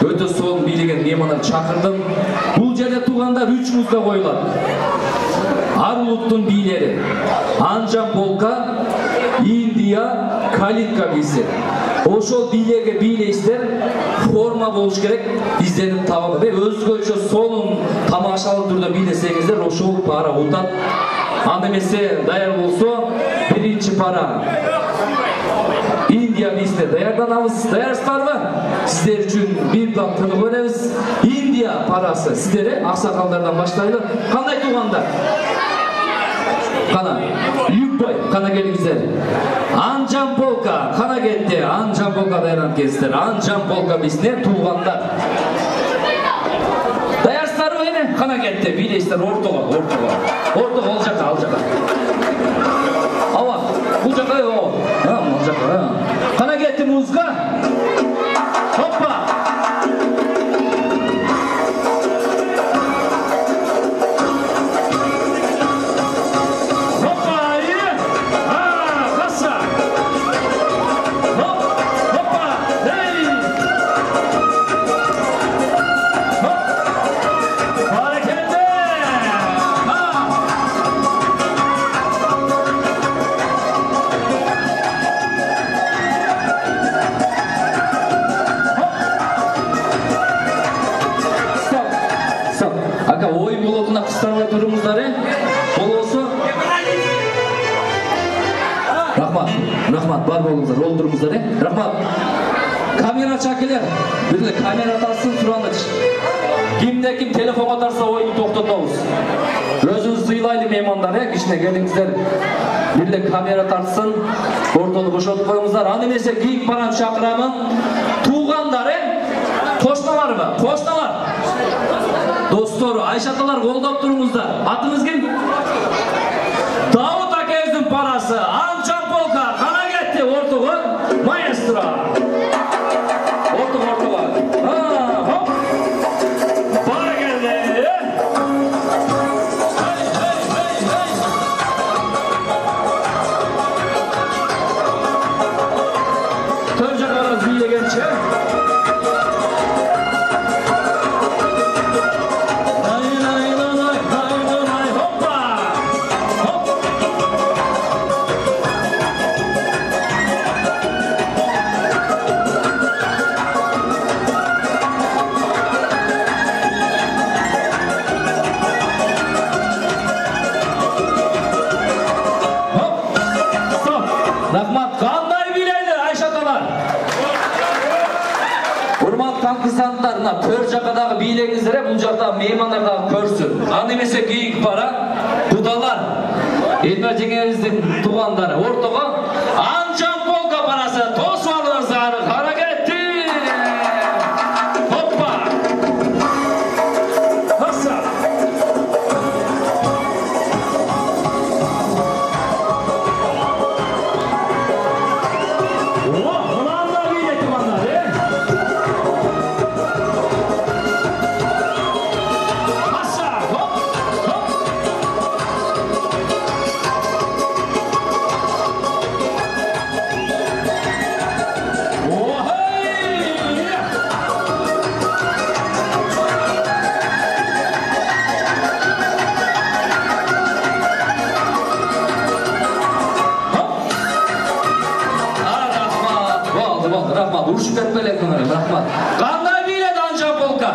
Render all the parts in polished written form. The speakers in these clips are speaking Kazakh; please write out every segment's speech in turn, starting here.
Өтө соң бийлеген меймандар чакырдым. Бул жерде туугандар 3 музга коюлат. Ар улуттун бийлери. Анжан полка, Индия, калинка бийси. Ошол бийлерге бийлейсиздер, форма болуш керек, изденип табылып. Өзгөчө сонун тамашалуу түрдө бийлесеңиздер, ошол пара утат. Анда эмесе даяр болсо, биринчи пара Индия бийсине даярданабыз. Даярсыздарбы? Сиздер үчүн бир план тыгып беребиз. Индия парасы сиздер аксакалдардан баштайлы. Кандай туугандар? Кана, Любой, кана келиңиздер. Анжан полка, кана кетти. Анжан полка даярданып келиңиздер. Анжан полка бийсине туугандар. Даярсыздарбы эне? Кана кетти. Бийлейсиздер ортого. Ортого ал жака. Ава, бул жака, бул жака. Кана кетти музга? Хоппа! Кыстарбай турумуздар, болбосо рахмат, бар болуңуздар, олдурумуздар, рахмат. Камера чакелер, бирле камера тарсын сураныч. Кимде ким телефонго тарса ойду токтотобуз. Өзүңүз сыйлайлы меймандар, кичине келиңиздер. Бирле камера тарсын, ортолук бошотуп коюңуздар. Аны эмесе кийик барам чакырамын. Туугандар, кошналарбы? Кошналар. Достор, Айшаталар колдоп туруңуздар. Атыңыз ким? Давут акебиздин парасы. Анжан полка, кана кетти ортого? Маэстро. Ортого. Хоп. Бара келди. Төр жакка бийлегенче. Рахмат, кандай билейди Айшаталар? Урматтуу танкыстандар, мына төр жакадагы бийлегиңиздер, бул жакта меймандар дагы көрсүн. Аны эмесе кийик бара, кудалар. Элмер жеңебиздин туугандары ортого Анжан полка парасы тосуп алыңыздар. Кана кетти. Хоппа. Хаса. Рахмат, урушуп кетпелек, рахмат. Кандай бийледи Анжан полка?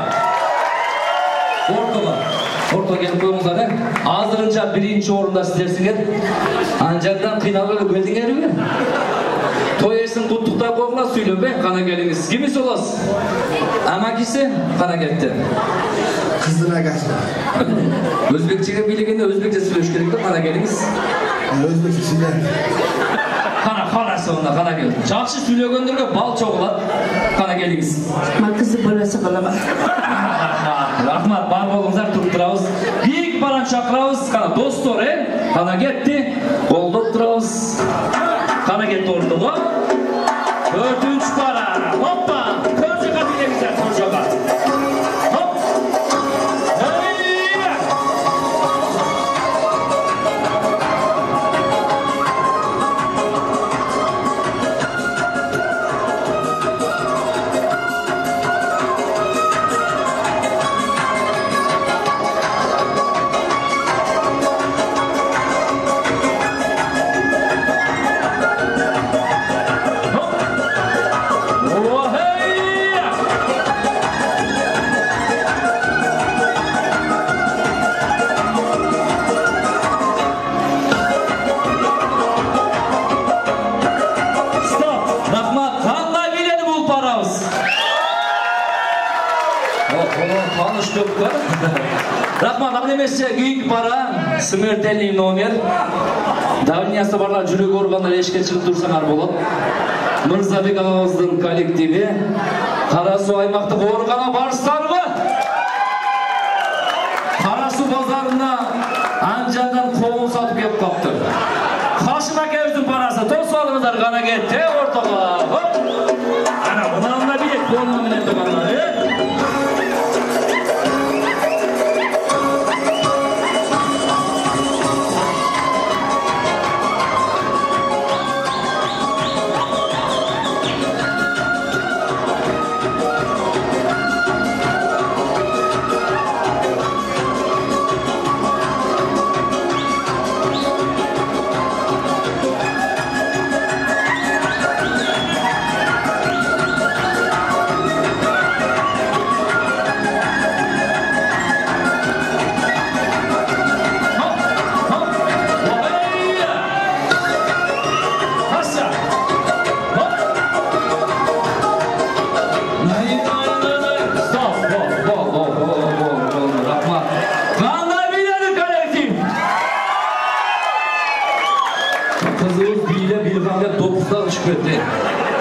Ортого келип коюңуздар, азырынча биринчи орунда сиздерсиңер. Анжандан кыйналып келдиңерби? Той эсин куттуктап койгула, сүйлөбөй, кана келиңиз. Кимиз болосуз? Амакиси кана кетти. Кыздын агасы. Өзбекчеге бийлегенде өзбекче сүйлөш керек да, кана келиңиз. Өзбекче сүйлөйм. Кана кел. Жакшы сүйлөгөндөргө бал чогулат. Кана келиңиз. Кызы баласы калама. Рахмат, бар болуңуздар, туруп турабыз. Кийик баран чакырабыз. Кана достор, кана кетти. Колдоп турабыз. Кана кетти ортого. 4-үнчү пара. Хоппа! Төр жака билеңиздер, төр жака. Хоп! Tanıştık da. Rahmat, ак немесе кийик пара, смертельный номер. Давниясы барлар жүрөк органдар эшикке чыгып турсаңар болот. Мырзабек агабыздын коллективи Кара Суу аймактык оорукана барсыздарбы? Кара Суу базарына анжандан коомун сатып келип калыптыр. Кашым акебиздин парасы тосуп алыңыздар гана кетти ортого. Ана мынаны да билет колуна менен тургандар.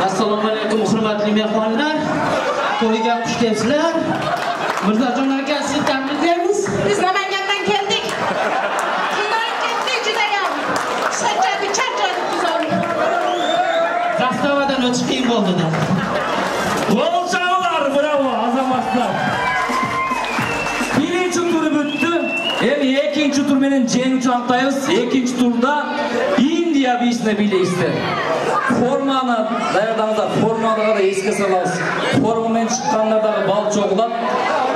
Assalomu alaykum hurmatli mehmonlar. To'yga xush kelibsizlar. Mirzajon aka, sizni tabriklaymiz. Biz Namangandan keldik. Qiynalib ketdik judayam. Charchadik biz onu. Zastovadan o'tish qiyin bo'ldi-da. Olçalar, bravo, azamatlar. Birinci turu bitti. Endi ikinci tur menen jengүүчү anktayбыз. Ikinci turda Indiya biisine bileysizler. Formаны даярдаңыздар, форманы да эске салабыз. Формамен чыккандардагы бал чогулат.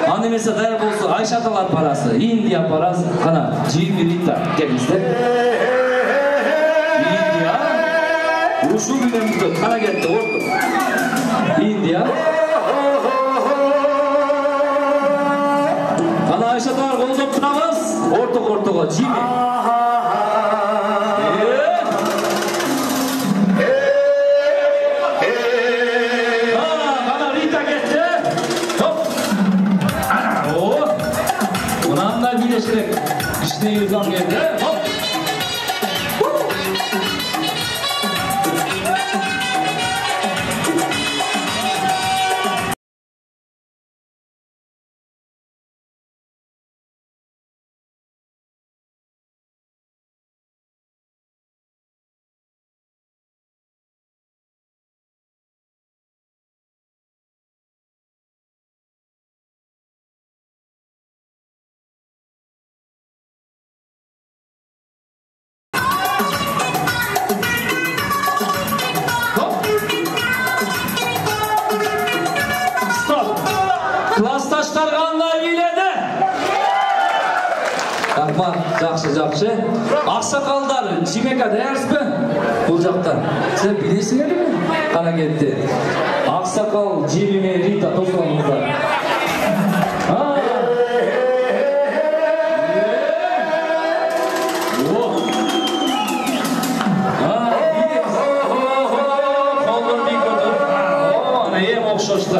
Аны эмесе даяр болсо Айшаталар парасы, Индия парасы, кана Джимми Рита келиңиздер. Индия ушул менен кана кетти, орду. Индия. Кана Айшаталар колдоп турабыз. Ортого Джимми. İşte yüzden geldi. Hop. Klastaşlar qanday biyledi? Rahmat, жақсы. Ақсақалдар, Жимека дәріспі? Бұл жақтан. Сен білесің әлі ме? Қана кетті. Ақсақал, Жими мен Рита тосылыңыздар. Қолдың бей көрді. Ана ем оқшошты.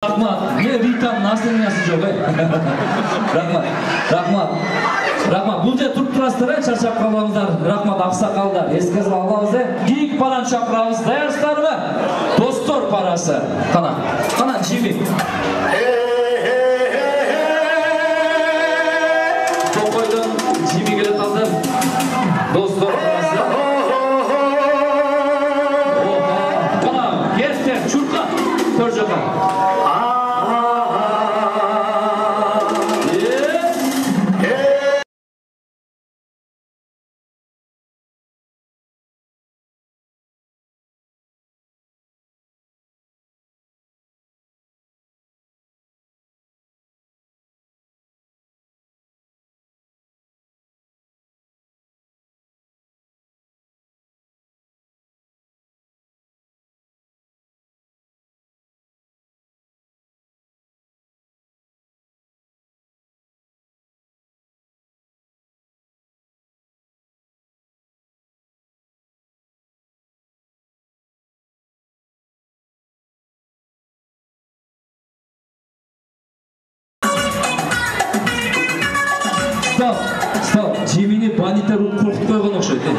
Rahmat, ne Rita'nın nasılnyası жоқ, Rahmat, бұл же тұрып тұрасыздар, шаршап қалмаңыздар. Rahmat, ақсақалдар, еске саламыз, кийик параны шақырамыз, даярсыздар ма? Достор парасы. Қана, Джимми. Тоқойдың Джимми келе қалды. Достор парасы. Қана, кестер, чурқа, көр жаққа. Жемини бандиттер қорқытып қойған оқшайды.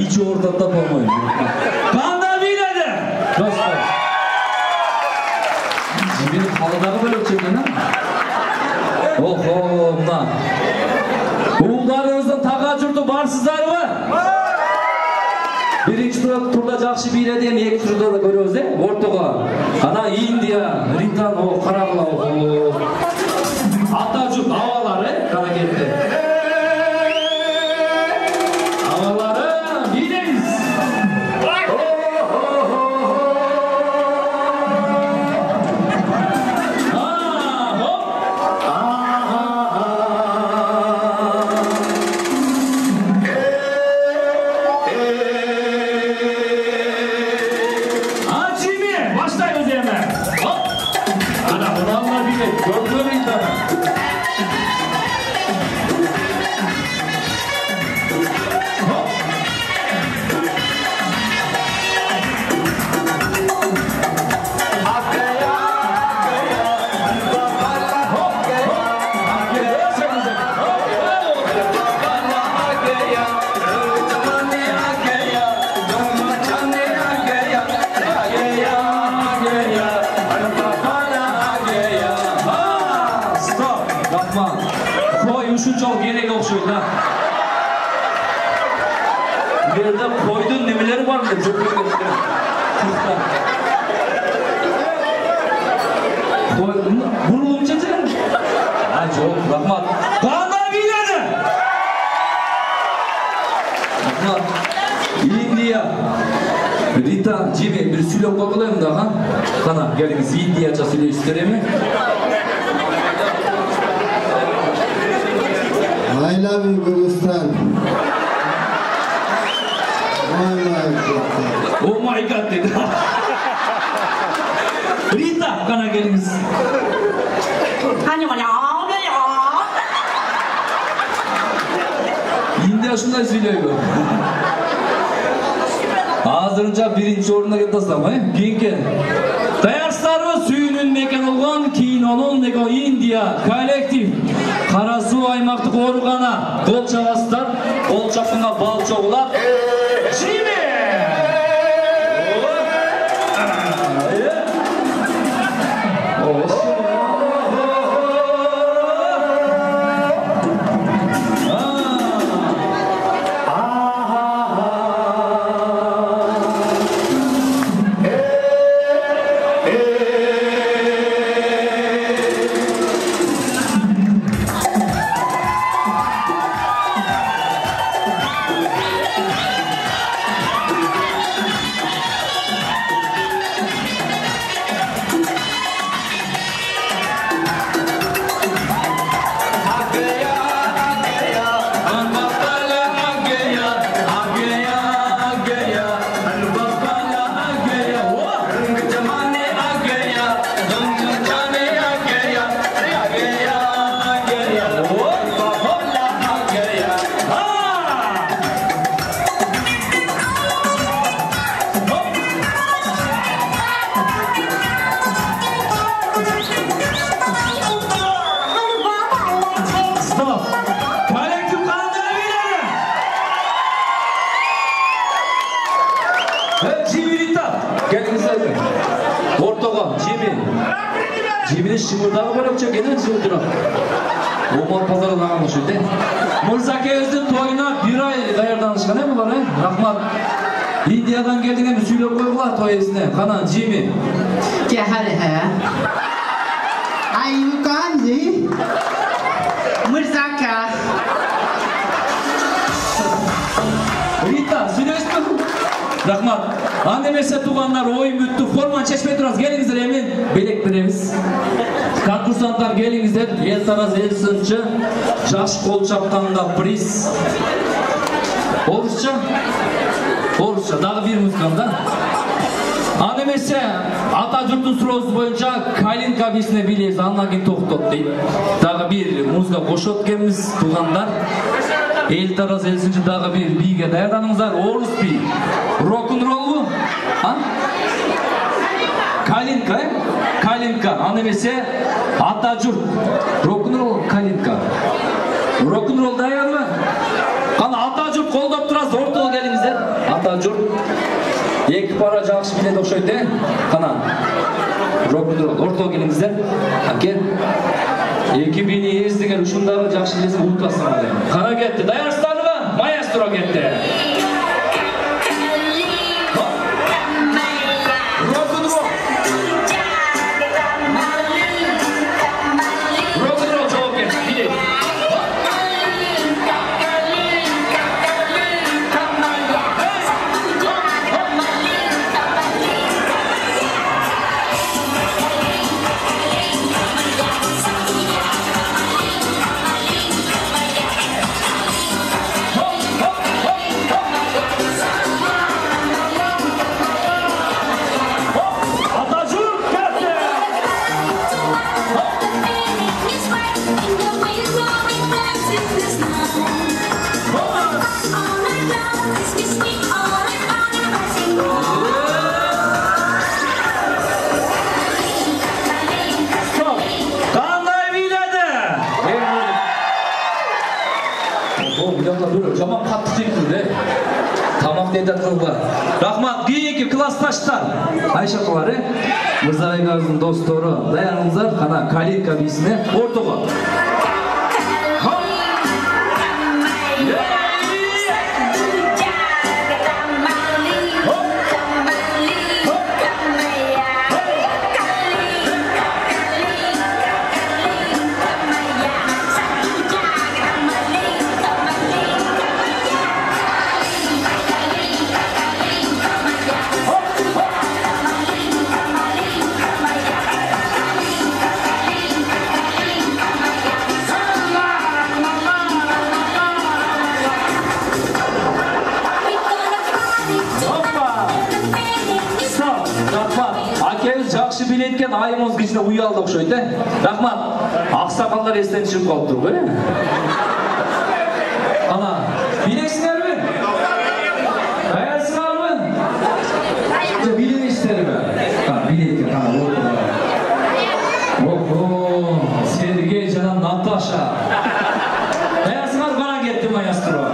Ичи ортада болмайды. Қандай биледі? Достар. Жемини қаладағы бөлек чекені? Охо, мына. Уылдарыңыздың таға жүрді барсыздар ма? Birinci turda жақсы биледі, екінші turda da көрөбүз, ортоға. Ана Индия, Ритан, Қарағыла, ата жұрт авалары, қана кетті. Авалары, билеңіз. Koyduğun nemeleri var mı? Vurulum çeçelim. Ha çok rahmat. Kanlar bilmedi. Rahmat. India. Rita, Jimmy bir söyleyip bakalım da ha. Kana geliniz India'ca söyleyişleri mi? I love you, Gulistan. Oh my God dedi. Rita kana geliniz. Hani bana abi ya. India şundan söylüyor. Hazırınca birinci oruna gitmezsem ha? Kiyinken. Dayarslarımız suyunun mekan olgan kinonun mekan India kolektif. Karasu aymaktık organa. Kol çavaslar, kol çapına bal çoğular. Jimmy! Jimmy şımırdağı bölük çekeni şımırdırak. Omar pazarı nağanmış öyle. Mırzakez'in toyuna bir ay dayardanışkan ne bunlar? Rahmat. India'dan geldiğine bir söyleyip koyuyorlar toy esine. Kanan Jimmy. Kehal he. Ayukan ji. Mırzaka. Rita, söylüyorsun. Rahmat. Annemese tuğanlar oyun büttü. Forman çeşme duraz. Gelinizler emin. Belek biremiz. Konkursantlar gelinizler. El taraz el sınçı. Jaş kol çaptanında priz. Orusça. Orusça. Daha bir müzikanda. Annemese Atatürk'ün sırası boyunca Kalinka bisine biliriz. Anlakin tohtot deyip. Daha bir müzika koşot gelimiz tuğanlar. El taraz el sınçı daha bir bilge dayadanımızlar. Orus bir. Rock'n'roll bu. Ha? Kalinka. Kalinka. Annemese Atatürk. Rock'n'roll Kalinka. Rock'n'roll dayan mı? Kana Atajurt koldoп turasiz, ортого келиңиздер. Atajurt. Эки пара жакшы билет окшойт, Kana. Rock'n'roll ортого келиңиздер. Аке. Эки бини эздеген ушундагы жакшы билесин унутпасыңар. Кана кетти. Даярсыздарбы? Маэстро кетти. Жаман қатты тектіңді. Тамақ деді қылға. Рахмат, кейінгі классташтар. Айша қылары, Мырзабайғазының достары. Даяныңыздар, қана калинка бейсіне ортоға. Билеткен айымыз кешіне уялды оқшайды. Рахмат, ақсақалдар естен түсіп қалып тұр ғой. Ана, билексіңер ме? Қаясыңар ме? Билемейсіздер ме? Билеткен қана орын. Охо, Сергей жана Наташа. Қаясыңар бара кетті маэстро.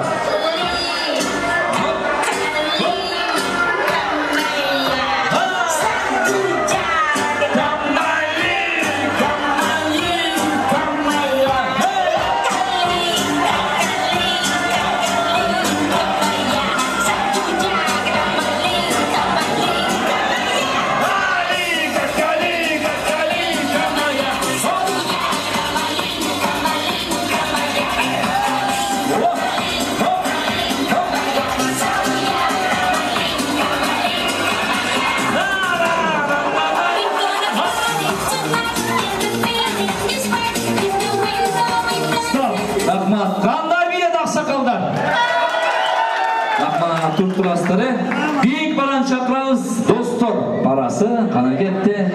Büyük baran çakramız dostlar parası kana gitti.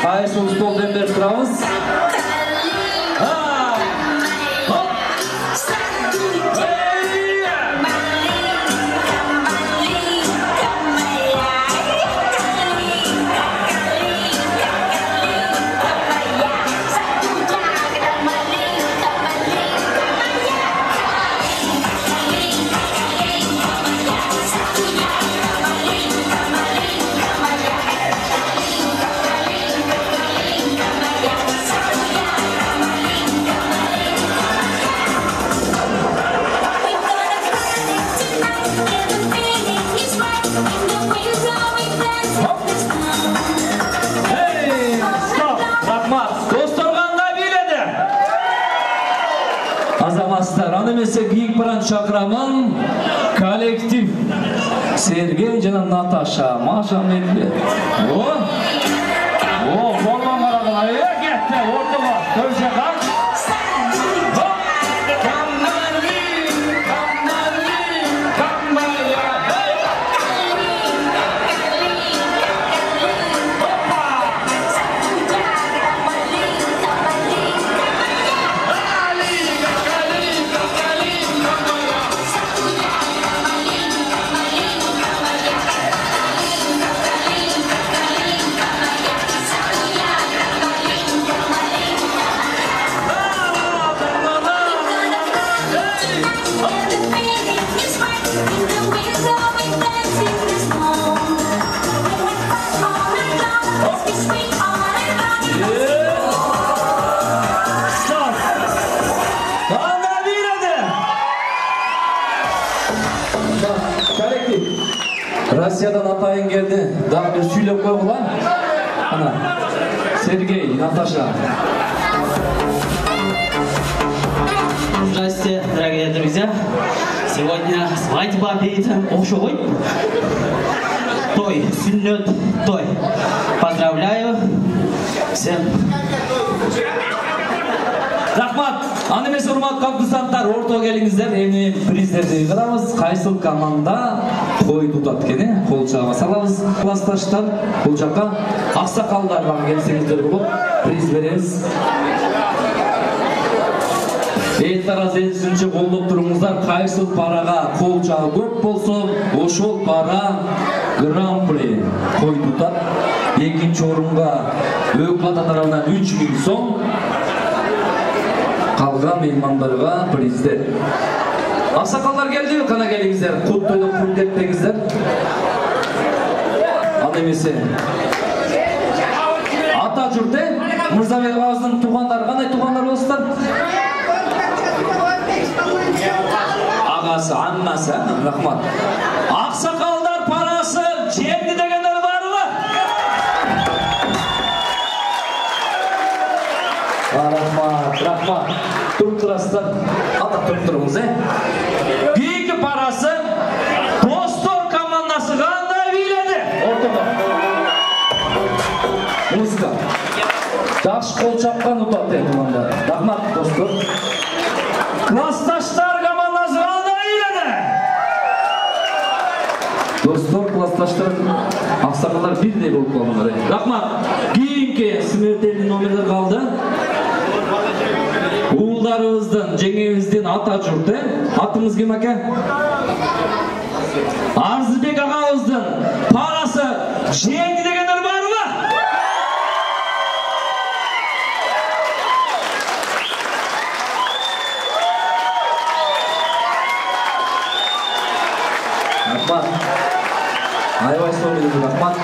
Aysun stol dember turamız. Anımese büyük paran çakramın kolektif Sergey jana Natasha maşa belli. O bollan qaragana ketdi ortaga tövse kaç. Россиядан атайын келді. Дағы бір сөйлеп қойғыла. Ана, Сергей, Наташа. Здравствуйте, дорогие друзья. Сегодня свадьба перед Ошовой. Той, сүннет, той. Поздравляю всем. Рахмат, анемес урматтуу курсанттар, ортого келиңиздер. Эмне приздерди кыламыз. Кайсыл команда той тутат экен, кол чаба салабыз. Классташтар, бул жакка аксакалдарга келсеңиздер болот. Приз беребиз. Эл тараз элчинчи колдоп туруңуздар. Кайсыл парага кол чабы көп болсо, ошол пара гран-при той тутат. Экинчи орунга Өкүл ата тарабынан 3000 сом. Қалған меймандарга приздер. Аксакалдар келди, кана келиңиздер. Кут тойдо курдеттеңиздер. Ал эмесе. Ата журт, Мырзабек агабыздын туугандары, кандай туугандар болсуздар? Агасы, аннасы, рахмат. Аксакалдар парасы жеңди дегендер барбы? Рахмат. Туруп турасыздар. Ата туруп туруңуз, Кийинки парасы Достор командасы кандай бийледи? Ортодо. Музыка. Жакшы кол чапкан утат команда. Рахмат, Достор. Классташтар командасы кандай бийледи? Достор, классташтар, аксакалдар бирдей болуп калгандар. Рахмат. Кийинки смертельный номерлер калды. Уулдарыбыздын, жеңебиздин ата журт, атыңыз ким ака? Арзыбек агабыздын парасы жеңди дегендер барбы? Рахмат. Айбай соңуңуз, рахмат.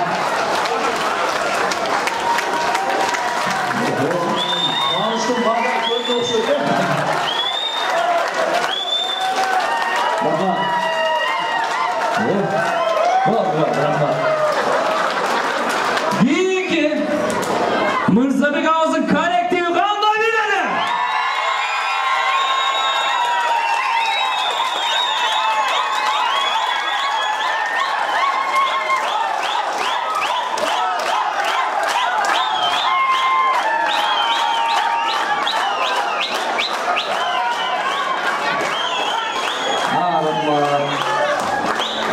Кийинки Мырзабек агабыздын коллективи кандай бийледи?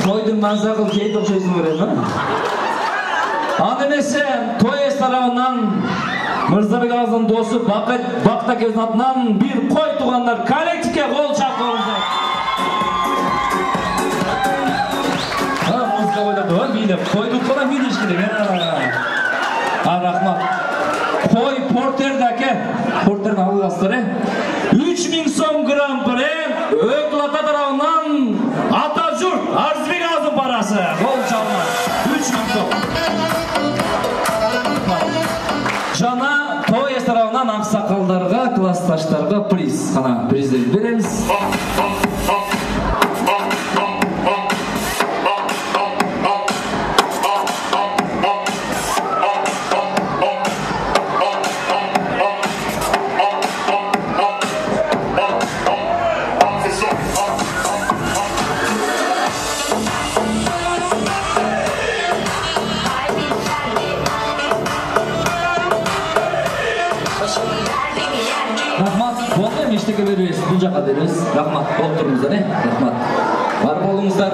Тойдун маңзагыл кейт окшойсуң көрөм, Ал эмесе, той эс тарабынан Мырзабек агабыздын досу Бакыт акебиздин атынан бир кой туугандар коллективге кол чапкыңыздар. Музыка ойдоп, бийлеп, кой тутканда бийлеш керек. Рахмат. Кой портерди аке, портерди аласыздар, 3000 сом гран-при Өкүл ата тарабынан ата журт Арзыбек агабыздын парасы. Кол чабыңар. 3000 сом. Жана той эс тарабынан аксакалдарга, классташтарга приз. Кана приздерди беребиз. Бул жака беребиз. Рахмат, болуп туруңуздар, рахмат. Бар болуңуздар.